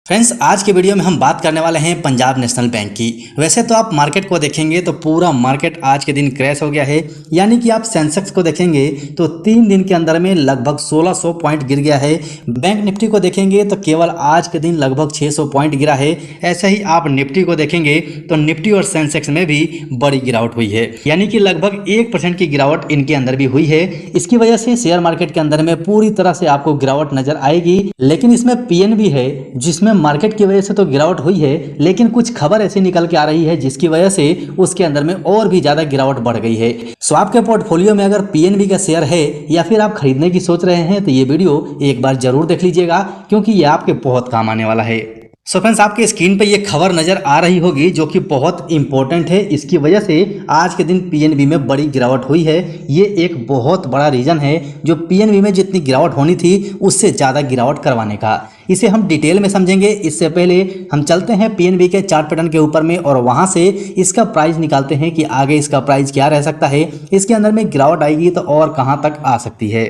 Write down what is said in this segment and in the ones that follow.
Friends, आज के video में हम बात करने वाले हैं पंजाब नेशनल बैंक की। वैसे तो आप मार्केट को देखेंगे तो पूरा मार्केट आज के दिन क्रैश हो गया है। यानी कि आप सेंसेक्स को देखेंगे तो 3 दिन के अंदर में लगभग 1600 पॉइंट गिर गया है। बैंक निफ्टी को देखेंगे तो केवल आज के दिन लगभग 600 पॉइंट गिरा है। ऐसे ही आप निफ्टी को देखेंगे तो निफ्टी और सेंसेक्स में भी बड़ी गिरावट हुई है। यानी कि लगभग 1% की गिरावट इनके अंदर भी हुई है। इसकी वजह से शेयर मार्केट के अंदर में पूरी तरह से आपको गिरावट नजर आएगी। लेकिन इसमें पीएनबी है जिसमें मार्केट की वजह से तो गिरावट हुई है, लेकिन कुछ खबर ऐसी निकल के आ रही है जिसकी वजह से उसके अंदर में और भी ज्यादा गिरावट बढ़ गई है। सो आपके पोर्टफोलियो में अगर पीएनबी का शेयर है या फिर आप खरीदने की सोच रहे हैं तो ये वीडियो एक बार जरूर देख लीजिएगा, क्योंकि ये आपके बहुत काम आने वाला है। सो फ्रेंड्स, आपके स्क्रीन पे ये खबर नजर आ रही होगी जो कि बहुत इंपॉर्टेंट है। इसकी वजह से आज के दिन पीएनबी में बड़ी गिरावट हुई है। ये एक बहुत बड़ा रीजन है जो पीएनबी में जितनी गिरावट होनी थी उससे ज़्यादा गिरावट करवाने का। इसे हम डिटेल में समझेंगे। इससे पहले हम चलते हैं पीएनबी के चार्ट पैटर्न के ऊपर में और वहां से इसका प्राइस निकालते हैं कि आगे इसका प्राइस क्या रह सकता है। इसके अंदर में गिरावट आएगी तो और कहां तक आ सकती है।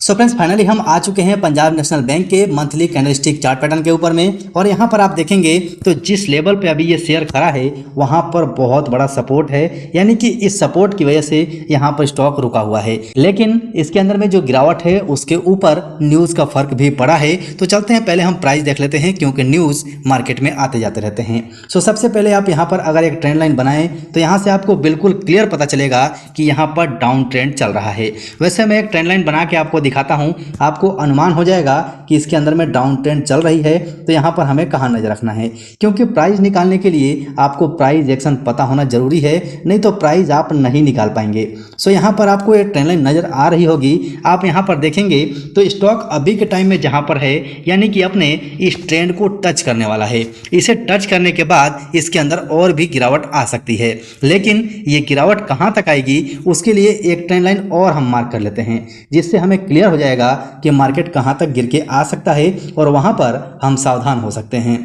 सो फ्रेंड्स, फाइनली हम आ चुके हैं पंजाब नेशनल बैंक के मंथली कैंडलस्टिक चार्ट पैटर्न के ऊपर में। और यहाँ पर आप देखेंगे तो जिस लेवल पे अभी ये शेयर खड़ा है वहाँ पर बहुत बड़ा सपोर्ट है। यानी कि इस सपोर्ट की वजह से यहाँ पर स्टॉक रुका हुआ है। लेकिन इसके अंदर में जो गिरावट है उसके ऊपर न्यूज़ का फर्क भी पड़ा है। तो चलते हैं, पहले हम प्राइस देख लेते हैं क्योंकि न्यूज़ मार्केट में आते जाते रहते हैं। सो सबसे पहले आप यहाँ पर अगर एक ट्रेंड लाइन बनाएं तो यहाँ से आपको बिल्कुल क्लियर पता चलेगा कि यहाँ पर डाउन ट्रेंड चल रहा है। वैसे मैं एक ट्रेंड लाइन बना के आपको दिखाता हूं, आपको अनुमान हो जाएगा कि इसके अंदर में डाउन ट्रेंड चल रही है तो यहां पर हमें कहां नजर रखना है। क्योंकि प्राइस निकालने के लिए आपको प्राइस एक्शन पता होना जरूरी है, नहीं तो प्राइस आप नहीं निकाल पाएंगे। सो यहां पर आपको एक ट्रेंड लाइन नजर आ रही होगी। आप यहां पर देखेंगे तो स्टॉक अभी के टाइम में जहां पर है यानी कि अपने इस ट्रेंड को टच करने वाला है। इसे टच करने के बाद इसके अंदर और भी गिरावट आ सकती है। लेकिन ये गिरावट कहां तक आएगी उसके लिए एक ट्रेंड लाइन और हम मार्क कर लेते हैं, जिससे हमें क्लियर हो जाएगा कि मार्केट कहां तक गिर के आ सकता है और वहां पर हम सावधान हो सकते हैं।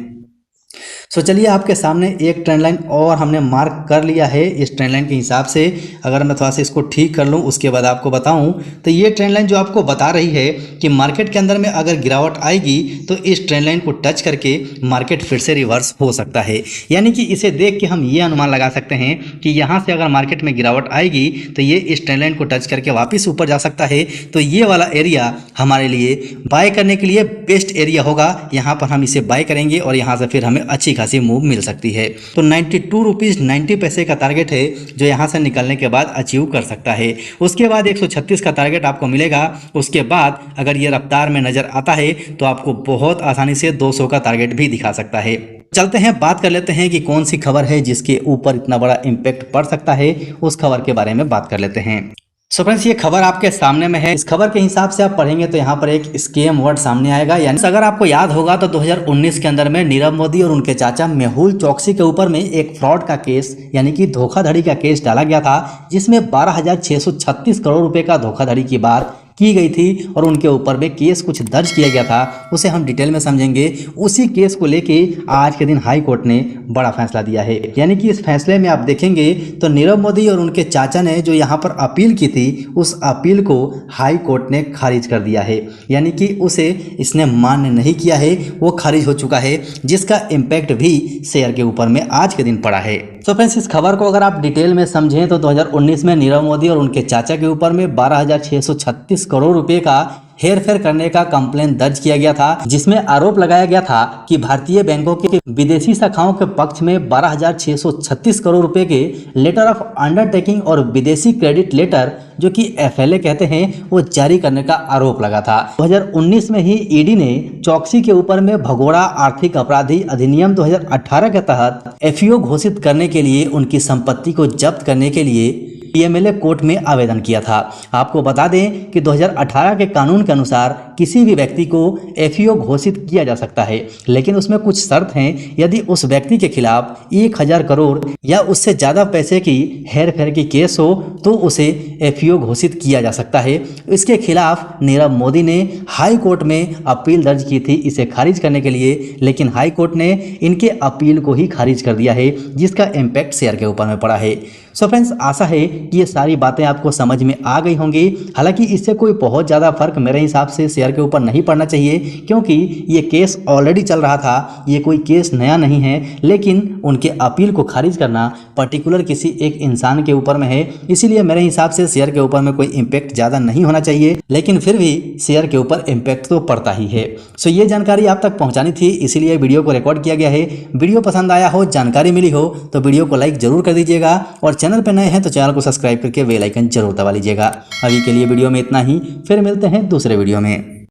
सो चलिए, आपके सामने एक ट्रेंड लाइन और हमने मार्क कर लिया है। इस ट्रेंड लाइन के हिसाब से अगर मैं थोड़ा सा इसको ठीक कर लूँ उसके बाद आपको बताऊं तो ये ट्रेंड लाइन जो आपको बता रही है कि मार्केट के अंदर में अगर गिरावट आएगी तो इस ट्रेंड लाइन को टच करके मार्केट फिर से रिवर्स हो सकता है। यानी कि इसे देख के हम ये अनुमान लगा सकते हैं कि यहाँ से अगर मार्केट में गिरावट आएगी तो ये इस ट्रेंड लाइन को टच करके वापस ऊपर जा सकता है। तो ये वाला एरिया हमारे लिए बाय करने के लिए बेस्ट एरिया होगा। यहाँ पर हम इसे बाय करेंगे और यहाँ से फिर हमें अच्छी खासी मूव मिल सकती है। तो 92 रुपीज़ 90 पैसे का टारगेट है जो यहाँ से निकलने के बाद अचीव कर सकता है। उसके बाद 136 का टारगेट आपको मिलेगा। उसके बाद अगर ये रफ्तार में नजर आता है तो आपको बहुत आसानी से 200 का टारगेट भी दिखा सकता है। चलते हैं, बात कर लेते हैं कि कौन सी खबर है जिसके ऊपर इतना बड़ा इम्पैक्ट पड़ सकता है। उस खबर के बारे में बात कर लेते हैं। सो फ्रेंड्स, ये खबर आपके सामने में है। इस खबर के हिसाब से आप पढ़ेंगे तो यहाँ पर एक स्कैम वर्ड सामने आएगा। यानी अगर आपको याद होगा तो 2019 के अंदर में नीरव मोदी और उनके चाचा मेहुल चोकसी के ऊपर में एक फ्रॉड का केस यानी कि धोखाधड़ी का केस डाला गया था, जिसमें 12,636 करोड़ रुपए का धोखाधड़ी की बात की गई थी और उनके ऊपर में केस कुछ दर्ज किया गया था। उसे हम डिटेल में समझेंगे। उसी केस को लेके आज के दिन हाई कोर्ट ने बड़ा फैसला दिया है। यानी कि इस फैसले में आप देखेंगे तो नीरव मोदी और उनके चाचा ने जो यहाँ पर अपील की थी उस अपील को हाई कोर्ट ने खारिज कर दिया है। यानी कि उसे इसने मान्य नहीं किया है, वो खारिज हो चुका है, जिसका इम्पैक्ट भी शेयर के ऊपर में आज के दिन पड़ा है। तो फ्रेंड्स, इस खबर को अगर आप डिटेल में समझें तो 2019 में नीरव मोदी और उनके चाचा के ऊपर में 12,636 करोड़ रुपए का हेरफेर करने का कंप्लेन दर्ज किया गया था, जिसमें आरोप लगाया गया था कि भारतीय बैंकों के विदेशी शाखाओं के पक्ष में 12,636 करोड़ रुपए के लेटर ऑफ अंडरटेकिंग और विदेशी क्रेडिट लेटर जो कि एफएलए कहते हैं वो जारी करने का आरोप लगा था। 2019 में ही ईडी ने चौकसी के ऊपर में भगोड़ा आर्थिक अपराधी अधिनियम 2018 के तहत एफईओ घोषित करने के लिए उनकी संपत्ति को जब्त करने के लिए पीएमएलए कोर्ट में आवेदन किया था। आपको बता दें कि 2018 के कानून के अनुसार किसी भी व्यक्ति को एफईओ घोषित किया जा सकता है, लेकिन उसमें कुछ शर्त हैं। यदि उस व्यक्ति के खिलाफ 1,000 करोड़ या उससे ज़्यादा पैसे की हेरफेर की केस हो तो उसे एफईओ घोषित किया जा सकता है। इसके खिलाफ नीरव मोदी ने हाई कोर्ट में अपील दर्ज की थी इसे खारिज करने के लिए, लेकिन हाई कोर्ट ने इनके अपील को ही खारिज कर दिया है, जिसका इम्पैक्ट शेयर के ऊपर में पड़ा है। सो फ्रेंड्स, आशा है कि ये सारी बातें आपको समझ में आ गई होंगी। हालांकि इससे कोई बहुत ज़्यादा फर्क मेरे हिसाब से शेयर शेयर के ऊपर नहीं पड़ना चाहिए, क्योंकि ये केस ऑलरेडी चल रहा था, ये कोई केस नया नहीं है। लेकिन उनके अपील को खारिज करना पर्टिकुलर किसी एक इंसान के ऊपर में है, इसीलिए मेरे हिसाब से शेयर के ऊपर में कोई इम्पैक्ट ज़्यादा नहीं होना चाहिए, लेकिन फिर भी शेयर के ऊपर इम्पैक्ट तो पड़ता ही है। सो ये जानकारी आप तक पहुंचानी थी, इसीलिए वीडियो को रिकॉर्ड किया गया है। वीडियो पसंद आया हो, जानकारी मिली हो तो वीडियो को लाइक जरूर कर दीजिएगा, और चैनल पर नए हैं तो चैनल को सब्सक्राइब करके बेल आइकन जरूर दबा लीजिएगा। अभी के लिए वीडियो में इतना ही, फिर मिलते हैं दूसरे वीडियो में।